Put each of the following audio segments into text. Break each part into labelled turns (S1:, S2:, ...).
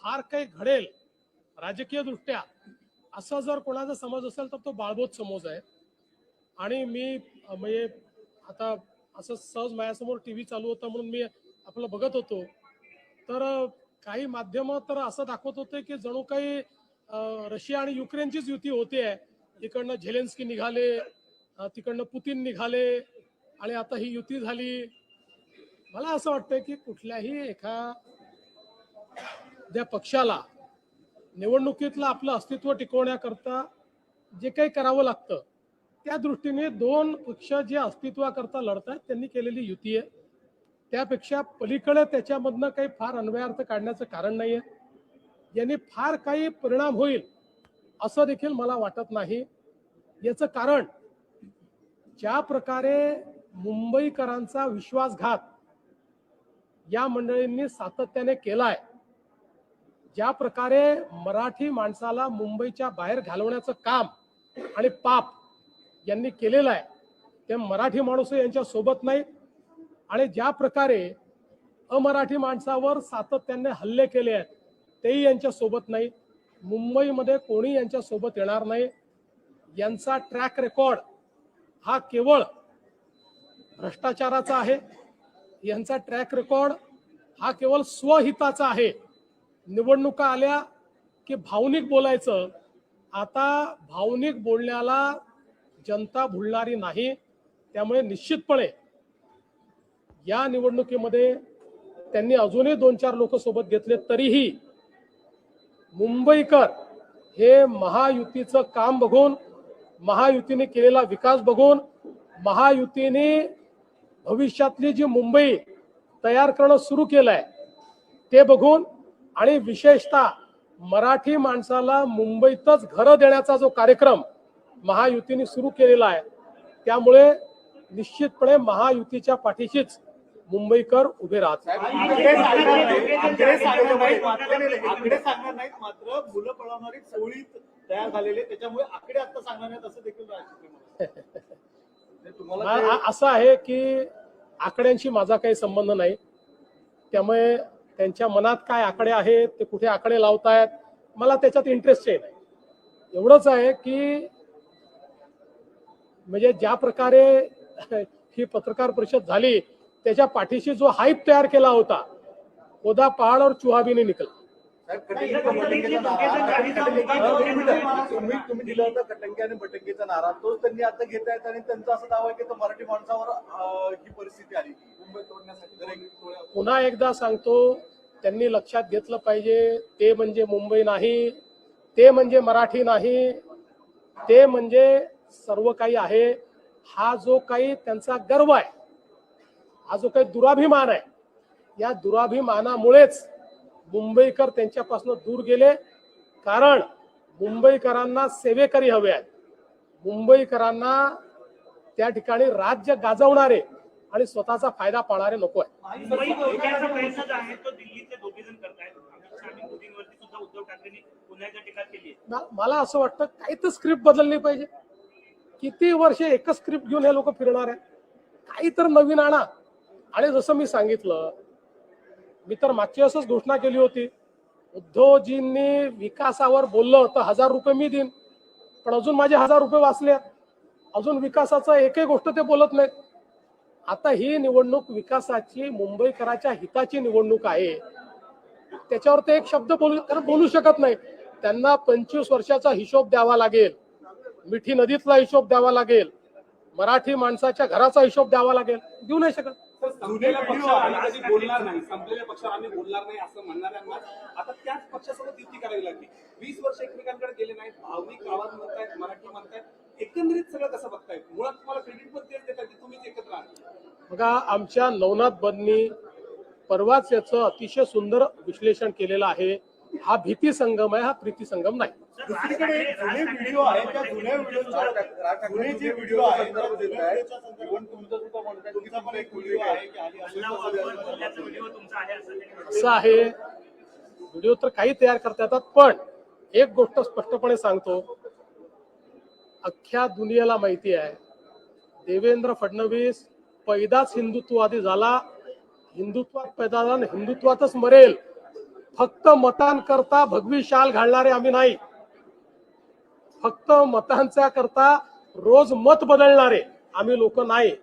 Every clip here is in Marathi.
S1: फार काही घडेल राजकीय दृष्ट्या असं जर कोणाचा समज असेल तर तो बाळबोध समज आहे. आणि मी म्हणजे आता असं सहज माझ्यासमोर टीव्ही चालू होता म्हणून मी आपलं बघत होतो, तर काही माध्यम तर असं दाखवत होते की जणू काही रशिया आणि युक्रेनचीच युती होते आहे. तिकडनं झेलेन्स्की निघाले, तिकडनं पुतीन निघाले आणि आता ही युती झाली. मला असं वाटतं की कुठल्याही एखाद्या पक्षाला निवडणुकीतलं आपलं अस्तित्व टिकवण्याकरता जे काही करावं लागतं त्या दृष्टीने दोन पक्ष जे अस्तित्वाकरता लढतात त्यांनी केलेली युती आहे. त्यापेक्षा पलीकडे त्याच्यामधनं काही फार अन्वयार्थ काढण्याचं कारण नाही आहे. यांनी फार काही परिणाम होईल असं देखील मला वाटत नाही. याचं कारण ज्या प्रकारे मुंबईकरांचा विश्वासघात या मंडळींनी सातत्याने केलाय, ज्या प्रकारे मराठी माणसाला मुंबईच्या बाहेर घालवण्याचं काम आणि पाप यांनी केलेलं आहे, ते मराठी माणूस यांच्या सोबत नाही. आणि ज्या प्रकारे अमराठी माणसावर सातत्याने हल्ले केले आहेत तेही यांच्या सोबत नाही. मुंबईमध्ये कोणी यांच्या सोबत येणार नाही. यांचा ट्रॅक रेकॉर्ड हा केवळ भ्रष्टाचाराचा आहे. यांचा ट्रॅक रेकॉर्ड हा केवळ स्वहिताचा आहे. निवडणुका आल्या की भावनिक बोलायचं. आता भावनिक बोलण्याला जनता भुलणारी नाही. त्यामुळे निश्चितपणे या निवडणुकीमध्ये त्यांनी अजूनही 2-4 लोक सोबत घेतले तरीही मुंबईकर हे महायुतीचं काम बघून, महायुतीने केलेला विकास बघून, महायुतीने भविष्यातली जी मुंबई तयार करणं सुरू केलंय ते बघून आणि विशेषतः मराठी माणसाला मुंबईतच घरं देण्याचा जो कार्यक्रम महायुतीने सुरू केलेला आहे त्यामुळे निश्चितपणे महायुतीच्या पाठीशीच मुंबईकर उभे राहतात.
S2: आकडे सांगणार नाहीत मात्र मुलं पळवणारी टोळी तयार झालेली, त्याच्यामुळे आकडे आता सांगणार नाहीत असं देखील
S1: तुम्हाला असं आहे की आकड्यांशी माझा काही संबंध नाही. त्यामुळे त्यांच्या मनात काय आकडे आहेत, ते कुठे आकडे लावतायत, मला त्याच्यात इंटरेस्टही नाही. एवढंच आहे की म्हणजे ज्या प्रकारे ही पत्रकार परिषद झाली त्याच्या पाठीशी जो हाईप तयार केला होता, ओदा पहाड और चुहा भी नहीं निकला.
S2: तुम्ही दिला होता कटंगे आणि बटंगेचा नारा, तोच त्यांनी आता घेत आहेत आणि त्यांचा असं दावा आहे की तो मराठी माणसावर ही परिस्थिती आली मुंबई तोडण्यासाठी.
S1: पुन्हा एकदा सांगतो, त्यांनी लक्षात घेतलं पाहिजे, ते म्हणजे मुंबई नाही, ते म्हणजे मराठी नाही, ते म्हणजे सर्व काही आहे. हा जो काही त्यांचा गर्व आहे, हा जो काही दुराभिमान आहे, या दुराभिमानामुळेच मुंबईकर त्यांच्यापासून दूर गेले. कारण मुंबईकरांना सेवेकरी हवे आहेत. मुंबईकरांना त्या ठिकाणी राज्य गाजवणारे आणि स्वतःचा फायदा पाहणारे नको आहे. मला असं वाटतं काही तर स्क्रिप्ट बदलली पाहिजे. किती वर्षे एकच स्क्रिप्ट घेऊन हे लोक फिरणार आहे. काही तर नवीन आणा. आणि जसं मी सांगितलं, मी तर मागच्या वेळेसच घोषणा केली होती, उद्धवजींनी विकासावर बोललं तर 1000 रुपये मी देईन, पण अजून माझे 1000 रुपये वाचले. अजून विकासाचा एकही गोष्ट ते बोलत नाहीत. आता ही निवडणूक विकासाची, मुंबईकराच्या हिताची निवडणूक आहे. त्याच्यावर ते एक शब्द बोलू शकत नाही. त्यांना 25 वर्षाचा हिशोब द्यावा लागेल, मिठी नदीतला हिशोब द्यावा लागेल, मराठी माणसाच्या घराचा हिशोब द्यावा लागेल. देऊ नाही शकत.
S3: संपलेल्या पक्षाला आम्ही कधी बोलणार नाही, संपलेल्या पक्षाला आम्ही बोलणार नाही असं म्हणणाऱ्यांना आता त्याच पक्षासोबत युती करावी लागली. 20 वर्ष एकमेकांकडे गेले नाहीत, भावनिक आवाज म्हणतायत, मराठी म्हणतायत, एकंदरीत सगळं कसं बघतायत? मुळात तुम्हाला क्रेडिट पण तेच देतात की तुम्हीच एकत्र आहात.
S1: बघा, आमच्या नवनाथ बदनी परवाच याचं अतिशय सुंदर विश्लेषण केलेलं आहे. हा भीती संगम आहे, हा प्रीती संगम नाही.
S2: दुसरीकडे जुने व्हिडिओ आहेत, त्या जुन्या जुने जे व्हिडिओ आहेत तुमचा पण एक व्हिडिओ आहे
S1: असं आहे. व्हिडिओ तर काही तयार करता येतात, पण एक गोष्ट स्पष्टपणे सांगतो, अख्ख्या दुनियेला माहिती आहे देवेंद्र फडणवीस पैदाच हिंदुत्ववादी झाला, हिंदुत्वात पैदा झाला, हिंदुत्वातच मरेल. फक्त मतांकरता भगवी शाल घालणारे आम्ही नाही, फक्त मतांच्या करता रोज मत बदलणारे आम्ही लोक नाही.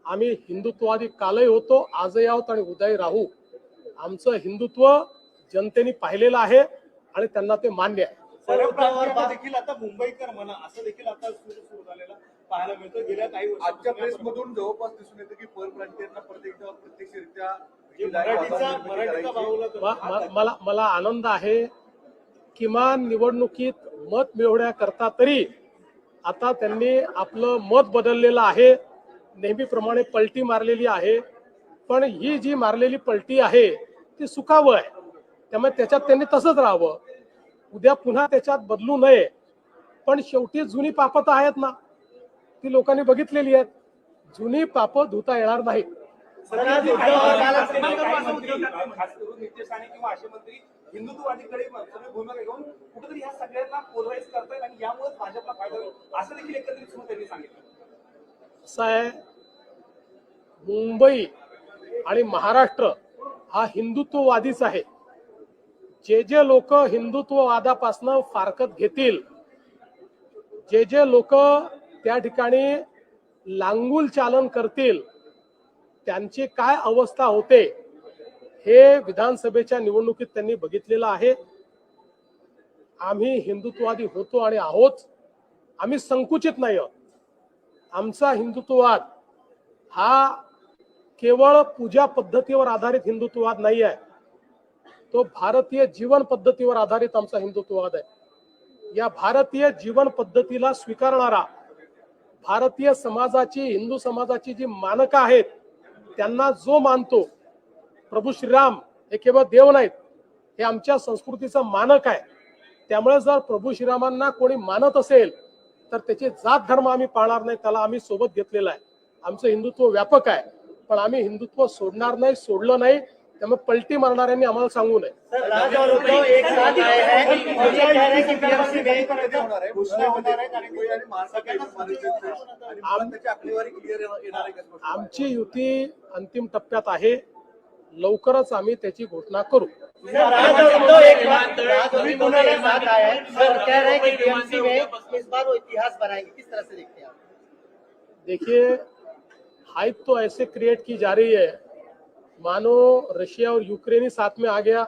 S1: आम्ही हिंदुत्ववादी कालही होतो, आजही आहोत आणि उद्याही राहू. आमचं हिंदुत्व जनतेने पाहिलेलं आहे आणि त्यांना ते मान्य आहे.
S2: परप्रांतीयांना देखील आता मुंबईकर म्हणा असं देखील आता सुरू झालेलं पाहायला मिळतं. गेल्या काही
S4: आजच्या प्रेसमधून जवळपास दिसून येतं की परप्रांतीयांना प्रत्यक्षरित्या
S2: मराठीचा बाहुला
S1: मला आनंद आहे. किमान निवडणुकीत मत मिळवण्याकरता तरी आता त्यांनी आपलं मत बदललेलं आहे. नेहमीप्रमाणे पलटी मारलेली आहे, पण ही जी मारलेली पलटी आहे ती सुखावं आहे. त्यामुळे त्याच्यात त्यांनी तसंच राहावं, उद्या पुन्हा त्याच्यात बदलू नये. पण शेवटी जुनी पापं तर आहेत ना, ती लोकांनी बघितलेली आहेत. जुनी पापं धुता येणार नाहीत.
S3: खास करून नितेश राणे किंवा असे मंत्री हिंदुत्ववादीकडे सगळी भूमिका घेऊन कुठेतरी ह्या सगळ्यांना पोलराईज करतायत आणि यामुळे भाजपला फायदा होईल असं देखील एकत्रित सुरू त्यांनी सांगितलं.
S1: असं आहे, मुंबई आणि महाराष्ट्र हा हिंदुत्ववादीच आहे. जे जे लोक हिंदुत्ववादापासून फारकत घेतील, जे जे लोक त्या ठिकाणी लांगुल चालन करतील, त्यांची काय अवस्था होते हे विधानसभेच्या निवडणुकीत त्यांनी बघितलेलं आहे. आम्ही हिंदुत्ववादी होतो आणि आहोत. आम्ही संकुचित नाही आहोत. आमचा हिंदुत्ववाद हा केवळ पूजा पद्धतीवर आधारित हिंदुत्ववाद नाही आहे, तो भारतीय जीवन पद्धतीवर आधारित आमचा हिंदुत्ववाद आहे. या भारतीय जीवन पद्धतीला स्वीकारणारा, भारतीय समाजाची, हिंदू समाजाची जी मानकं आहेत त्यांना जो मानतो, प्रभू श्रीराम हे केवळ देव नाहीत, हे आमच्या संस्कृतीचं मानक आहे. त्यामुळे जर प्रभू श्रीरामांना कोणी मानत असेल तर त्याचे जात धर्म आम्ही पाळणार नाही, त्याला आम्ही सोबत घेतलेला आहे. आमचं हिंदुत्व व्यापक आहे, पण आम्ही हिंदुत्व सोडणार नाही, सोडलं नाही. त्यामुळे पलटी मारणाऱ्यांनी आम्हाला सांगू नये. आमची युती अंतिम टप्प्यात आहे, लवकरच आम्ही त्याची घोषणा करू. देखिए, हाइप तो ऐसे क्रिएट की जा रही है मानो रशिया और यूक्रेन ही साथ में आ गया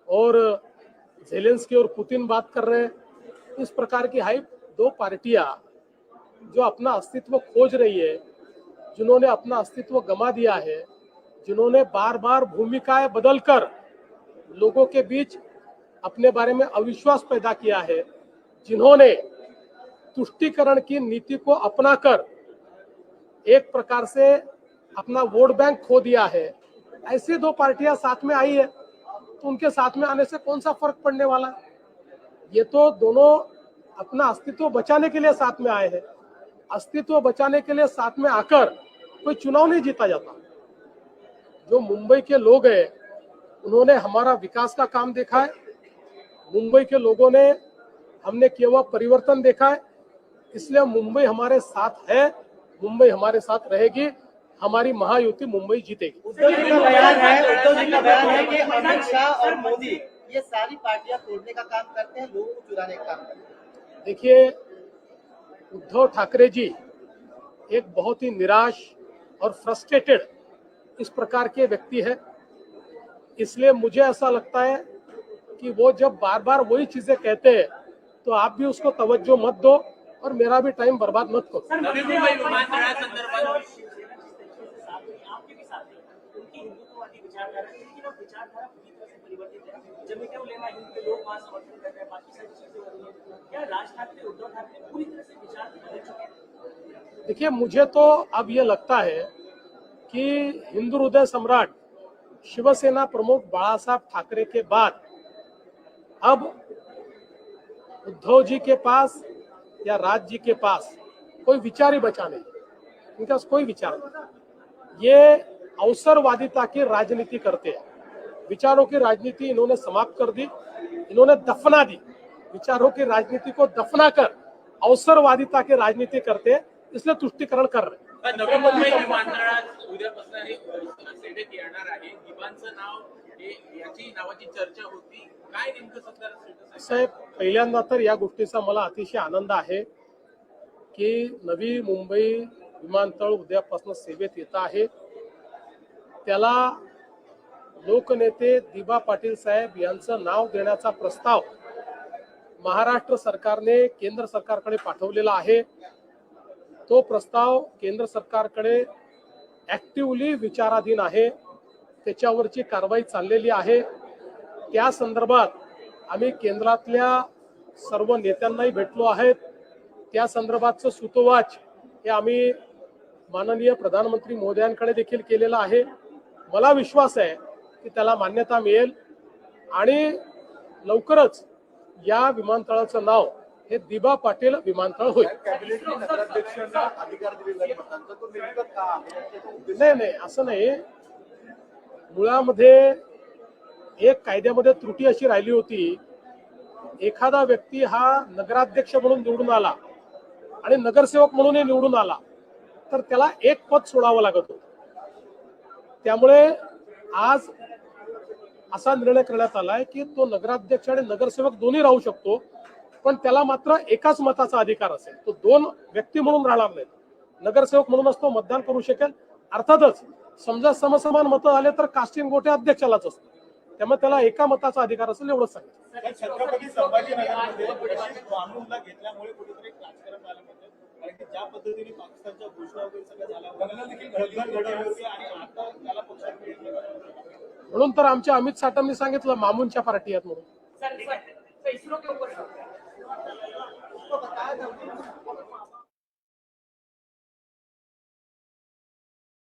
S1: और जेलेंस्की और पुतिन बात कर रहे हैं. इस प्रकार की हाइप, दो पार्टियां जो अपना अस्तित्व खोज रही है, जिन्होंने अपना अस्तित्व गंवा दिया है, जिन्होंने बार बार भूमिकाएं बदलकर लोगों के बीच अपने बारे में अविश्वास पैदा किया है, जिन्होंने तुष्टीकरण की नीति को अपनाकर एक प्रकार से अपना वोट बैंक खो दिया है, ऐसी दो पार्टियां साथ में आई है, तो उनके साथ में आने से कौन सा फर्क पड़ने वाला है? ये तो दोनों अपना अस्तित्व बचाने के लिए साथ में आए हैं. अस्तित्व बचाने के लिए साथ में आकर कोई चुनाव नहीं जीता जाता. जो मुंबई के लोग हैं उन्होंने हमारा विकास का काम देखा है, मुंबई के लोगों ने हमने किया हुआ परिवर्तन देखा है, इसलिए मुंबई हमारे साथ है, मुंबई हमारे साथ रहेगी. हमारी महायुति मुंबई जीतेगी.
S5: उद्धव जी का बयान है कि अमित शाह और मोदी ये सारी पार्टियां तोड़ने का काम करते हैं, लोगों को चुराने का काम करते हैं.
S1: देखिए, उद्धव ठाकरे जी एक बहुत ही निराश और फ्रस्ट्रेटेड इस प्रकार के व्यक्ति है. इसलिए मुझे ऐसा लगता है कि वो जब बार बार वही चीजें कहते हैं तो आप भी उसको तवज्जो मत दो और मेरा भी टाइम बर्बाद मत करो. देखिए, मुझे तो अब ये लगता है कि हिंदू हृदय सम्राट शिवसेना प्रमुख बाळासाहेब ठाकरे के बाद अब उद्धव जी के पास या राज जी के पास कोई विचार ही बचा नहीं. इनके पास कोई विचार नहीं. ये अवसरवादिता की राजनीति करते हैं. विचारों की राजनीति इन्होंने समाप्त कर दी, इन्होंने दफना दी. विचारों की राजनीति को दफना कर अवसरवादिता की राजनीति करते हैं, इसलिए तुष्टीकरण कर रहे हैं.
S6: नवी मुंबई विमानतळात उद्यापासून सेवेत येणार आहे. दिवाणचं नाव याची नावाची चर्चा होती. काय नेमकं सध्या status आहे?
S1: साहेब, पहिल्यांदा तर या गोष्टीचा मला अतिशय आनंद आहे की नवी मुंबई विमानतळ उद्यापासून सेवेत येत आहे. त्याला लोकनेते दिबा पाटील साहेब यांचं नाव देण्याचा प्रस्ताव महाराष्ट्र सरकारने केंद्र सरकारकडे पाठवलेला आहे. तो प्रस्ताव केंद्र सरकारकडे ऍक्टिव्हली विचाराधीन आहे. त्याच्यावरची कारवाई चाललेली आहे. त्या संदर्भात आम्ही केंद्रातल्या सर्व नेत्यांनाही भेटलो आहेत. त्या संदर्भातचं सूतोवाच हे आम्ही माननीय प्रधानमंत्री महोदयांकडे देखील केलेलं आहे. मला विश्वास आहे की त्याला मान्यता मिळेल आणि लवकरच या विमानतळाचं नाव हे दिबा पाटील विमानतळ होईल.
S4: कॅबिनेटने नगराध्यक्षांना अधिकार दिलेला आहे मतांचा, तो नेमका का आहे? त्याचा उद्देश
S1: नाही, असं नाही. मुळामध्ये एक कायद्यामध्ये त्रुटी अशी राहिली होती, एखादा व्यक्ती हा नगराध्यक्ष म्हणून निवडून आला आणि नगरसेवक म्हणूनही निवडून आला तर त्याला एक पद सोडावं लागत होतं. त्यामुळे आज असा निर्णय करण्यात आलाय की तो नगराध्यक्ष आणि नगरसेवक दोन्ही राहू शकतो, पण त्याला मात्र एकाच मताचा अधिकार असेल. तो दोन व्यक्ती म्हणून राहणार नाही. नगरसेवक म्हणूनच तो मतदान करू शकेल. अर्थातच समजा समसमान मतं आले तर कास्टिंग वोट अध्यक्षालाच असतं. त्यामुळे त्याला एका मताचा अधिकार असेल एवढंच सांगितलं.
S2: छत्रपती संभाजीनगरमध्ये मानूनला घेतल्यामुळे कुठेतरी राजकारण झालं पाहिजे. कारण की ज्या पद्धतीने पाकिस्तानच्या घोषणा वगैरे सगळं झाल्या देखील घडवली होती आणि आता त्याला पक्षात मिळालं.
S1: म्हणून तर आमच्या अमित साटमनी सांगितलं मामूंच्या पार्टी आहेत म्हणून.
S6: सर, इसरो के ऊपर
S5: उसको बताया था